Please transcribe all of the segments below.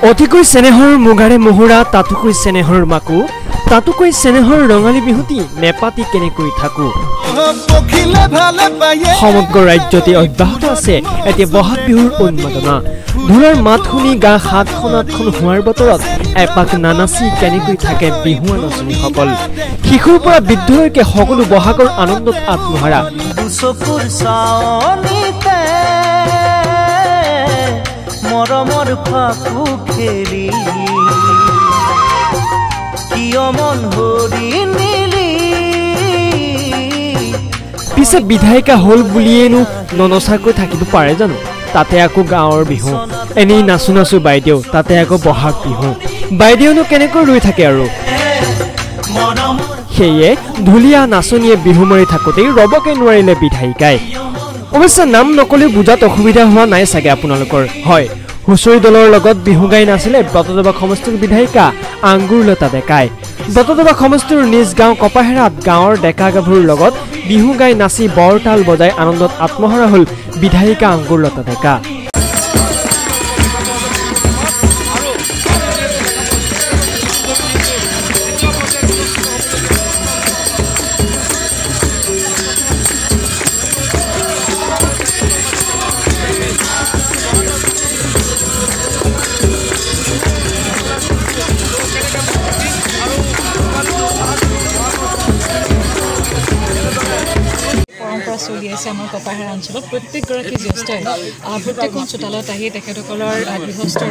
অতিকৈ চেনেহৰ মুগাৰে মোহৰা তাতোকৈ চেনেহৰ মাকো তাতোকৈ চেনেহৰ ৰঙালী বিহুতি নেপাতি কেনেকৈ থাকো সমগ্ৰ ৰাজ্যতে অব্যাহত আছে এতিয়া বহাগ বিহুৰ উন্মাদনা ঢোলৰ মাত শুনি গা হাতখন হোৱাৰ বতৰত এপাক নানাচি কেনেকৈ থাকে বিহুৱা নচনীসকল শিশুৰ পৰা বৃদ্ধলৈকে সকলো বহাগৰ আনন্দত আত্মহাৰা মৰমৰ ফাকু খেলি কিয় মন হৰি নীলি পিছে বিধায়িকা হল বুলিয়েনো ননচাকৈ থাকিব পাৰে জানো তাতে আকৌ গাঁৱৰ বিহু এনেই নাচু নাচু বাইদেউ তাতে আকৌ বহাগ বিহু বাইদেউনো কেনেকৈ ৰৈ থাকে আৰু সেয়ে ঢুলীয়া নাচনীয়ে বিহু মাৰি থাকোঁতেই ৰবকে নোৱাৰিলে বিধায়িকাই অৱশ্যে নাম নকলে বুজাত অসুবিধা হোৱা নাই চাগে আপোনালোকৰ হয় হুঁচৰি দলৰ লগত বিহু গাই নাছিলে বটদবা সমষ্টিৰ বিধায়িকা আঙ্গুৰলতা ডেকাই বটদবা সমষ্টিৰ নিজ গাঁও কপাহেৰাত গাঁৱৰ ডেকা গাভৰুৰ লগত বিহু গাই নাচি বৰতাল বজাই আনন্দত আত্মহাৰা হল বিধায়িকা আঙ্গুৰলতা ডেকা চলি আছে আমাৰ কপাহেৰা অঞ্চলত প্ৰত্যেকগৰাকী জ্যেষ্ঠই প্ৰত্যেকখন চোতালত আহি তেখেতসকলৰ গৃহস্থৰ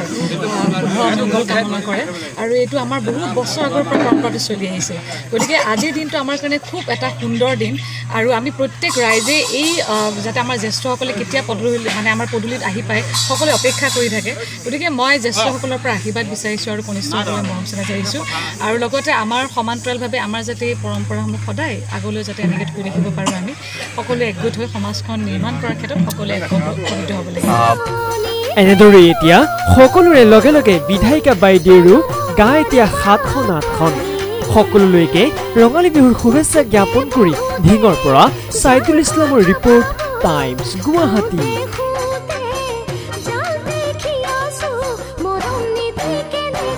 মংগল কামনা কৰে আৰু এইটো আমাৰ বহুত বছৰ আগৰ পৰা পৰম্পৰাটো চলি আহিছে গতিকে আজিৰ দিনটো আমাৰ কাৰণে খুব এটা সুন্দৰ দিন আৰু আমি প্ৰত্যেক ৰাইজে এই যাতে আমাৰ জ্যেষ্ঠসকলে কেতিয়া আমাৰ পদূলিত আহি পায় সকলোৱে অপেক্ষা কৰি থাকে গতিকে মই জ্যেষ্ঠসকলৰ পৰা আশীৰ্বাদ বিচাৰিছোঁ আৰু কনিষ্ঠসকলে মৰম চেনেহ কৰিছোঁ আৰু লগতে আমাৰ সমান্তৰালভাৱে আমাৰ যাতে এই পৰম্পৰাসমূহ সদায় আগলৈ যাতে এনেকৈ ধৰি ৰাখিব পাৰোঁ আমি সকলোৱে একগোট হৈ সমাজখন নিৰ্মাণ কৰাৰ ক্ষেত্ৰত সকলোৱে একগোট হ'ব লাগিব এনেদৰে এতিয়া সকলোৰে লগে লগে বিধায়িকা বাইদেউৰো গা এতিয়া 7-8খন সকলোলৈকে ৰঙালী বিহুৰ শুভেচ্ছা জ্ঞাপন কৰি ঢিঙৰ পৰা সাইদুল ইছলামৰ ৰিপৰ্ট টাইমছ গুৱাহাটী।